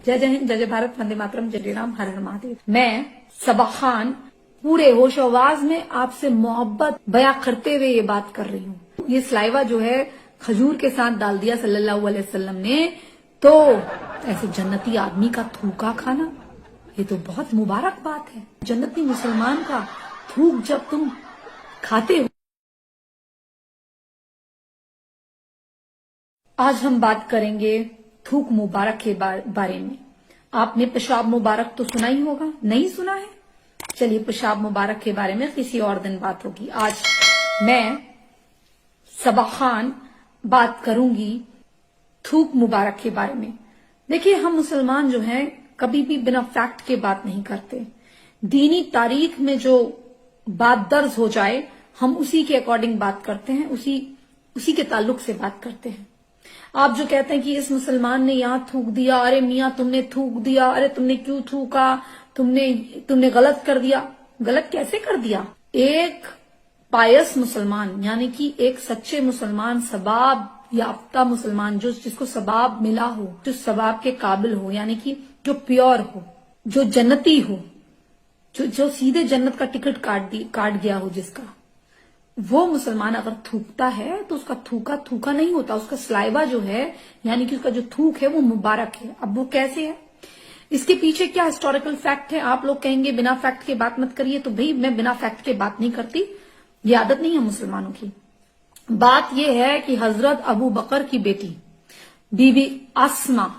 जय जय हिंद, जय जय भारत, वंदे मातरम, जय जय राम, हर हर महादेव। मैं सबा खान पूरे होश आवाज में आपसे मोहब्बत बयां करते हुए ये बात कर रही हूँ। ये सलाइवा जो है खजूर के साथ डाल दिया सल्लल्लाहु अलैहि वसल्लम ने, तो ऐसे जन्नती आदमी का थूका खाना, ये तो बहुत मुबारक बात है। जन्नती मुसलमान का थूक जब तुम खाते हो। आज हम बात करेंगे थूक मुबारक के बारे में। आपने पेशाब मुबारक तो सुना ही होगा, नहीं सुना है? चलिए पेशाब मुबारक के बारे में किसी और दिन बात होगी। आज मैं सबा खान बात करूंगी थूक मुबारक के बारे में। देखिए, हम मुसलमान जो हैं कभी भी बिना फैक्ट के बात नहीं करते। दीनी तारीख में जो बात दर्ज हो जाए हम उसी के अकॉर्डिंग बात करते हैं, उसी के ताल्लुक से बात करते हैं। आप जो कहते हैं कि इस मुसलमान ने यहां थूक दिया, अरे मियां तुमने थूक दिया, अरे तुमने क्यों थूका, तुमने गलत कर दिया। गलत कैसे कर दिया? एक पायस मुसलमान यानी कि एक सच्चे मुसलमान, सबाब याफ्ता मुसलमान, जिसको सबाब मिला हो, जो सबाब के काबिल हो, यानी कि जो प्योर हो, जो जन्नती हो, जो सीधे जन्नत का टिकट काट गया हो, जिसका वो मुसलमान अगर थूकता है तो उसका थूका नहीं होता, उसका सलाइवा जो है यानी कि उसका जो थूक है वो मुबारक है। अब वो कैसे है, इसके पीछे क्या हिस्टोरिकल फैक्ट है? आप लोग कहेंगे बिना फैक्ट के बात मत करिए, तो भाई मैं बिना फैक्ट के बात नहीं करती, ये आदत नहीं है मुसलमानों की। बात यह है कि हजरत अबू बकर की बेटी बीबी आसमा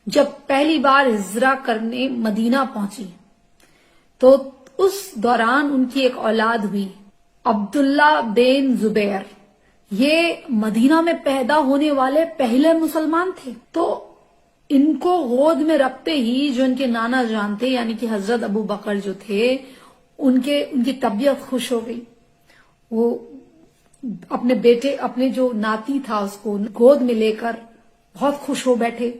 जब पहली बार हिजरा करने मदीना पहुंची तो उस दौरान उनकी एक औलाद हुई, अब्दुल्ला बिन जुबैर। ये मदीना में पैदा होने वाले पहले मुसलमान थे। तो इनको गोद में रखते ही जो इनके नाना जान थे यानी कि हजरत अबू बकर जो थे, उनकी तबीयत खुश हो गई। वो अपने जो नाती था उसको गोद में लेकर बहुत खुश हो बैठे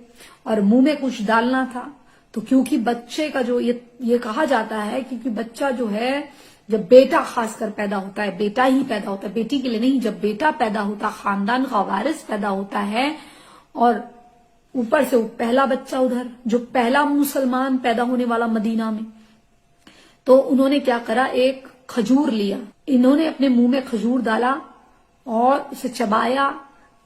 और मुंह में कुछ डालना था। तो क्योंकि बच्चे का जो ये कहा जाता है, क्योंकि बच्चा जो है जब बेटा खासकर पैदा होता है, बेटा ही पैदा होता है, बेटी के लिए नहीं, जब बेटा पैदा होता, खानदान का वारिस पैदा होता है और ऊपर से पहला बच्चा उधर, जो पहला मुसलमान पैदा होने वाला मदीना में, तो उन्होंने क्या करा, एक खजूर लिया, इन्होंने अपने मुंह में खजूर डाला और उसे चबाया,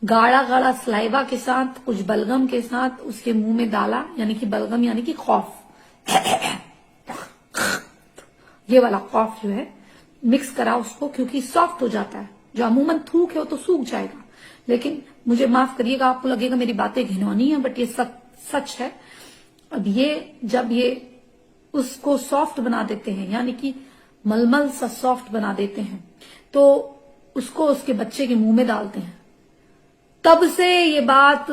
गाढ़ा गाढ़ा सलाइवा के साथ, कुछ बलगम के साथ उसके मुंह में डाला, यानी कि बलगम यानी कि खौफ, ये वाला खौफ जो है मिक्स करा उसको, क्योंकि सॉफ्ट हो जाता है। जो अमूमन थूक है वो तो सूख जाएगा, लेकिन मुझे माफ करिएगा, आपको लगेगा मेरी बातें घिनौनी है, बट ये सच है। अब जब ये उसको सॉफ्ट बना देते हैं, यानी कि मलमल सा सॉफ्ट बना देते हैं, तो उसको उसके बच्चे के मुंह में डालते हैं। तब से ये बात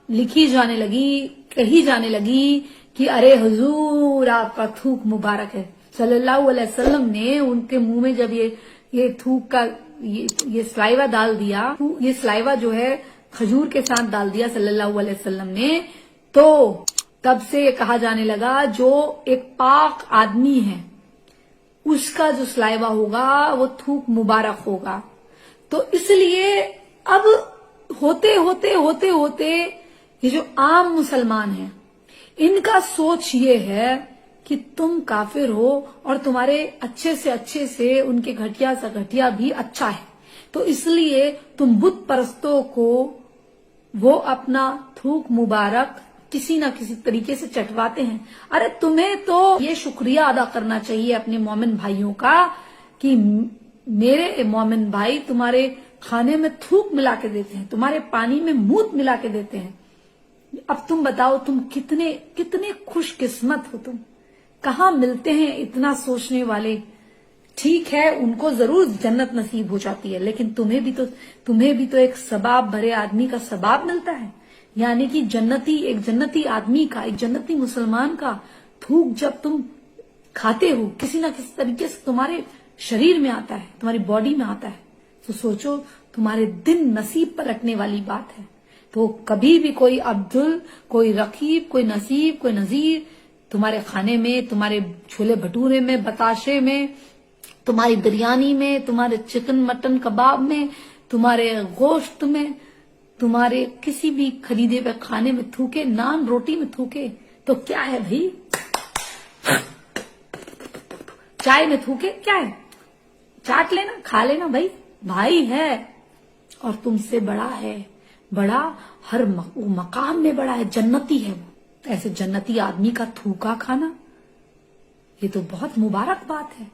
लिखी जाने लगी, कही जाने लगी कि अरे हुजूर आपका थूक मुबारक है। सल्लल्लाहु अलैहि वसल्लम ने उनके मुंह में जब ये थूक का ये सलाइवा डाल दिया, ये सलाइवा जो है खजूर के साथ डाल दिया सल्लल्लाहु अलैहि वसल्लम ने, तो तब से ये कहा जाने लगा जो एक पाक आदमी है उसका जो सलाइवा होगा वो थूक मुबारक होगा। तो इसलिए अब होते होते ये जो आम मुसलमान हैं इनका सोच ये है कि तुम काफिर हो और तुम्हारे अच्छे से उनके घटिया सा घटिया भी अच्छा है, तो इसलिए तुम बुत परस्तों को वो अपना थूक मुबारक किसी ना किसी तरीके से चटवाते हैं। अरे तुम्हें तो ये शुक्रिया अदा करना चाहिए अपने मोमिन भाइयों का कि मेरे मोमिन भाई तुम्हारे खाने में थूक मिला के देते हैं, तुम्हारे पानी में मूत मिला के देते हैं। अब तुम बताओ तुम कितने खुशकिस्मत हो, तुम कहाँ मिलते हैं इतना सोचने वाले। ठीक है, उनको जरूर जन्नत नसीब हो जाती है, लेकिन तुम्हें भी तो एक सबाब भरे आदमी का सबाब मिलता है, यानी कि एक जन्नती आदमी का, एक जन्नती मुसलमान का थूक जब तुम खाते हो किसी ना किसी तरीके से तुम्हारे शरीर में आता है, तुम्हारी बॉडी में आता है, तो सोचो तुम्हारे दिन नसीब पर रखने वाली बात है। तो कभी भी कोई अब्दुल, कोई रकीब, कोई नसीब, कोई नजीर तुम्हारे खाने में, तुम्हारे छोले भटूरे में, बताशे में, तुम्हारी बिरयानी में, तुम्हारे चिकन मटन कबाब में, तुम्हारे गोश्त में, तुम्हारे किसी भी खरीदे हुए खाने में थूके, नान रोटी में थूके, तो क्या है भाई, चाय में थूके क्या है, चाट लेना, खा लेना भाई, भाई है और तुमसे बड़ा है, बड़ा हर मकाम में बड़ा है, जन्नती है वो। ऐसे जन्नती आदमी का थूका खाना, ये तो बहुत मुबारक बात है।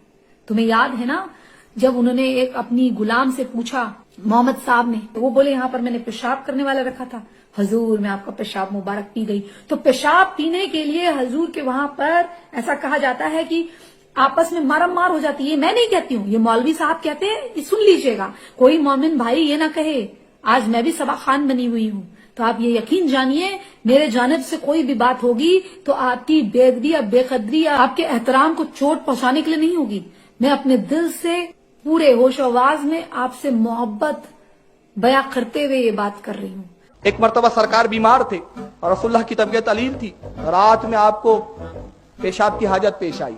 तुम्हें याद है ना जब उन्होंने एक अपनी गुलाम से पूछा, मोहम्मद साहब ने, तो वो बोले यहाँ पर मैंने पेशाब करने वाला रखा था, हजूर मैं आपका पेशाब मुबारक पी गई। तो पेशाब पीने के लिए हजूर के वहां पर ऐसा कहा जाता है कि आपस में मारम मार हो जाती है। मैं नहीं कहती हूँ, ये मौलवी साहब कहते हैं, सुन लीजिएगा, कोई मोमिन भाई ये ना कहे आज मैं भी सबा खान बनी हुई हूँ। तो आप ये यकीन जानिए, मेरे जानिब से कोई भी बात होगी तो आपकी बेअदबी या बेकदरी या आपके एहतराम को चोट पहुंचाने के लिए नहीं होगी। मैं अपने दिल से पूरे होश आवाज में आपसे मोहब्बत बयां करते हुए ये बात कर रही हूँ। एक मर्तबा सरकार बीमार थे और रसूलुल्लाह की तबीयत अलील थी, रात में आपको पेशाब की हाजत पेश आई।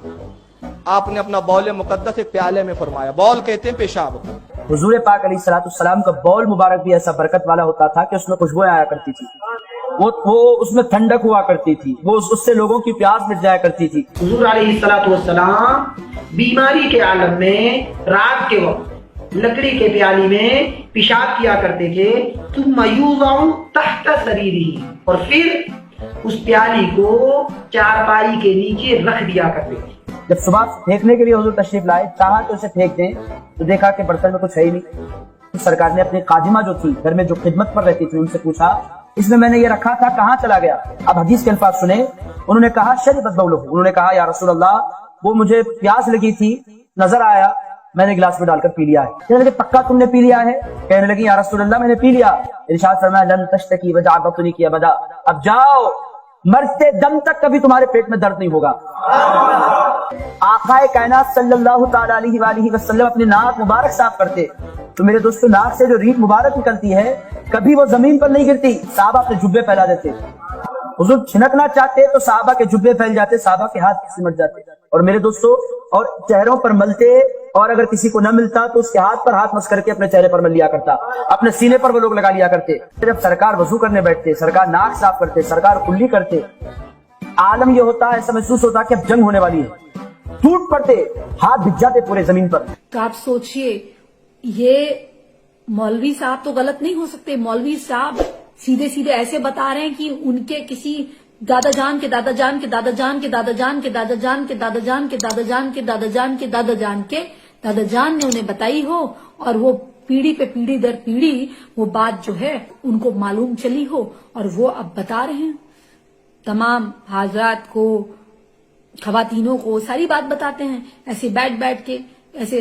आपने अपना बौल मुकद्दस एक प्याले में फरमाया, बौल कहते हैं पेशाब। हुजूर पाक अलैहिस्सलाम का बौल मुबारक भी ऐसा बरकत वाला होता था कि उसमें खुशबू आया करती थी, वो उसमें ठंडक हुआ करती थी, वो उससे लोगों की प्यास मिट जाया करती थी। हुजूर अलैहिस्सलाम बीमारी के आलम में रात के वक्त लकड़ी के प्याली में पेशाब किया करते थे, तुम यूज़उ तहत सरीरी, और फिर उस प्याली को चारपाई के नीचे रख दिया करते थे। जब सुबह फेंकने के लिए हुजूर तशरीफ लाए, चाहा तो उसे फेंक दें, तो देखा कि बर्तन में कुछ है ही नहीं। तो सरकार ने अपनी कादिमा जो थी घर में, जो खिदमत पर रहती थी, उनसे पूछा, इसमें मैंने ये रखा था कहाँ चला गया? अब हदीस के अल्फाज सुने, उन्होंने कहा शरीबत बौलुहु, उन्होंने कहा या रसूल अल्लाह वो मुझे प्यास लगी थी, नजर आया, मैंने गिलास में डालकर पी लिया है। कहने लगे पक्का तुमने पी लिया है? कहने लगी या रसूल अल्लाह मैंने पी लिया। इरशाद फरमाया लन तश्तकी वजा बतनी की अबदा, अब जाओ मरते दम तक कभी तुम्हारे पेट में दर्द नहीं होगा। आक़ाए कायनात सल्लल्लाहु तआला अलैहि वसल्लम अपने नाक मुबारक साफ करते, तो मेरे दोस्तों नाक से जो रीत मुबारक निकलती है कभी वो जमीन पर नहीं गिरती, साहबा अपने जुब्बे फैला देते। हुजूर छिनकना चाहते तो साहबा के जुब्बे फैल जाते, साहबा के हाथ सिमट जाते। और मेरे दोस्तों, और चेहरों पर मलते, और अगर किसी को न मिलता तो उसके हाथ पर हाथ मस करके अपने चेहरे पर मल लिया करता, अपने सीने पर वो लोग लगा लिया करते। जब सरकार वजू करने बैठते, सरकार नाक साफ करते, सरकार कुल्ली करते, आलम ये होता है, ऐसा महसूस होता कि अब जंग होने वाली है, टूट पड़ते, हाथ भिज जाते पूरे जमीन पर। तो आप सोचिए, ये मौलवी साहब तो गलत नहीं हो सकते। मौलवी साहब सीधे सीधे ऐसे बता रहे हैं कि उनके किसी दादा जान के दादा जान के दादा जान के दादा जान के दादा जान के दादा जान के दादा जान के दादा जान के दादा जान के दादा जान ने उन्हें बताई हो, और वो पीढ़ी पे पीढ़ी दर पीढ़ी वो बात जो है उनको मालूम चली हो, और वो अब बता रहे हैं। तमाम हाजरात को, खवातीनों को सारी बात बताते हैं, ऐसे बैठ बैठ के ऐसे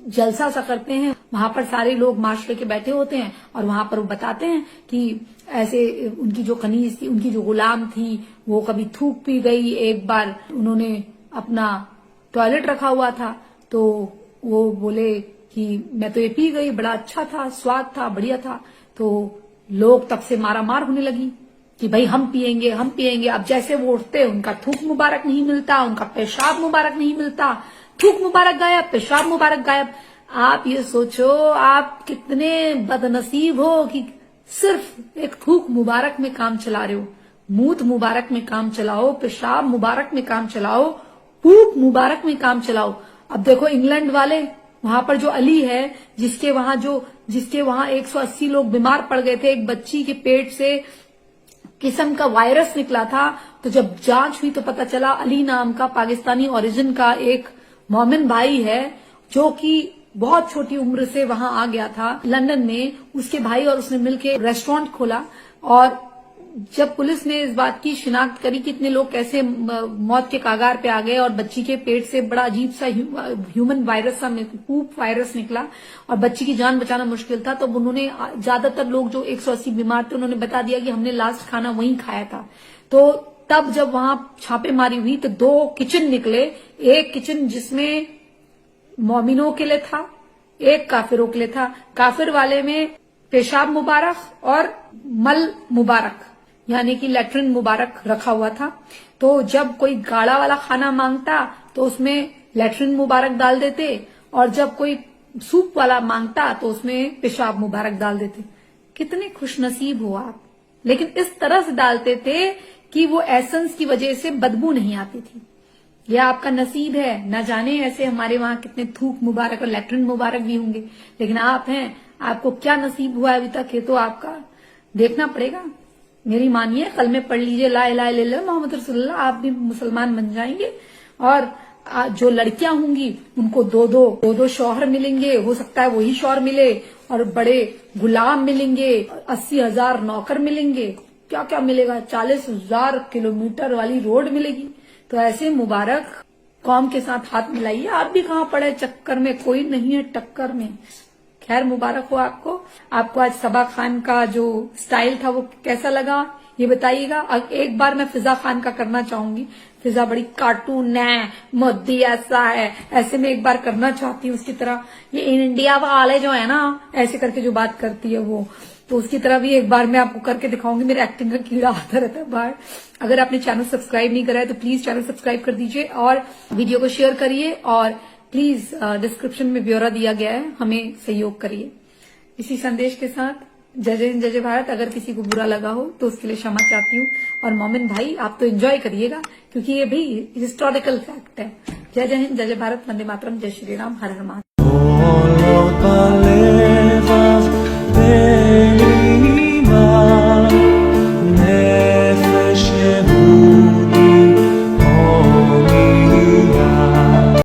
जलसा सा करते हैं। वहां पर सारे लोग माशरे के बैठे होते हैं और वहां पर वो बताते हैं कि ऐसे उनकी जो कनीज थी, उनकी जो गुलाम थी, वो कभी थूक पी गई। एक बार उन्होंने अपना टॉयलेट रखा हुआ था तो वो बोले कि मैं तो ये पी गई, बड़ा अच्छा था, स्वाद था, बढ़िया था। तो लोग तब से मारा मार होने लगी कि भाई हम पिएंगे, हम पिएंगे। अब जैसे वो उठते, उनका थूक मुबारक नहीं मिलता, उनका पेशाब मुबारक नहीं मिलता, थूक मुबारक गायब, पेशाब मुबारक गायब। आप ये सोचो आप कितने बदनसीब हो कि सिर्फ एक थूक मुबारक में काम चला रहे हो। मूत मुबारक में काम चलाओ, पेशाब मुबारक में काम चलाओ, पूप मुबारक में काम चलाओ। अब देखो इंग्लैंड वाले, वहां पर जो अली है, जिसके वहां 180 लोग बीमार पड़ गए थे, एक बच्ची के पेट से किस्म का वायरस निकला था। तो जब जांच हुई तो पता चला अली नाम का पाकिस्तानी ओरिजिन का एक मोमिन भाई है, जो कि बहुत छोटी उम्र से वहां आ गया था लंदन में। उसके भाई और उसने मिलकर रेस्टोरेंट खोला, और जब पुलिस ने इस बात की शिनाख्त करी कि इतने लोग कैसे मौत के कागार पे आ गए, और बच्ची के पेट से बड़ा अजीब सा ह्यूमन वायरस सा, पूप वायरस निकला और बच्ची की जान बचाना मुश्किल था, तो उन्होंने ज्यादातर लोग जो 180 बीमार थे उन्होंने बता दिया कि हमने लास्ट खाना वहीं खाया था। तो तब जब वहां छापेमारी हुई तो 2 किचन निकले, एक किचन जिसमें मोमिनों के लिए था, एक काफिरों के लिए था। काफिर वाले में पेशाब मुबारक और मल मुबारक यानी कि लैट्रिन मुबारक रखा हुआ था। तो जब कोई गाढ़ा वाला खाना मांगता तो उसमें लैट्रिन मुबारक डाल देते, और जब कोई सूप वाला मांगता तो उसमें पेशाब मुबारक डाल देते। कितने खुशनसीब हो आप। लेकिन इस तरह से डालते थे कि वो एसेंस की वजह से बदबू नहीं आती थी। यह आपका नसीब है। न जाने ऐसे हमारे वहां कितने थूक मुबारक और लैट्रिन मुबारक भी होंगे, लेकिन आप हैं, आपको क्या नसीब हुआ है अभी तक, ये तो आपका देखना पड़ेगा। मेरी मानिए, कल में पढ़ लीजिए ला इलाहा इल्लल्लाह मोहम्मद रसूलुल्लाह, आप भी मुसलमान बन जाएंगे। और जो लड़कियां होंगी उनको दो दो शौहर मिलेंगे, हो सकता है वही शौहर मिले, और बड़े गुलाम मिलेंगे, 80,000 नौकर मिलेंगे, क्या क्या मिलेगा, 40,000 किलोमीटर वाली रोड मिलेगी। तो ऐसे मुबारक कौम के साथ हाथ मिलाइए। आप भी कहाँ पड़े चक्कर में, कोई नहीं है टक्कर में। खैर मुबारक हो आपको। आपको आज सबा खान का जो स्टाइल था वो कैसा लगा ये बताइएगा। एक बार मैं फिजा खान का करना चाहूंगी। फिजा बड़ी कार्टून है, मोदी ऐसा है, ऐसे में एक बार करना चाहती हूँ उसकी तरह। ये इंडिया वाले जो है ना, ऐसे करके जो बात करती है वो, तो उसकी तरह भी एक बार मैं आपको करके दिखाऊंगी। मेरे एक्टिंग का कीड़ा आता रहता है बाहर। अगर आपने चैनल सब्सक्राइब नहीं करा है तो प्लीज चैनल सब्सक्राइब कर दीजिए और वीडियो को शेयर करिए, और प्लीज डिस्क्रिप्शन में ब्यौरा दिया गया है, हमें सहयोग करिए। इसी संदेश के साथ जय हिंद जय भारत। अगर किसी को बुरा लगा हो तो उसके लिए क्षमा चाहती हूँ। और मोमिन भाई आप तो एंजॉय करिएगा, क्योंकि ये भी हिस्टोरिकल फैक्ट है। जय हिंद जय भारत, वंदे मातरम, जय श्री राम, हर हर महादेव।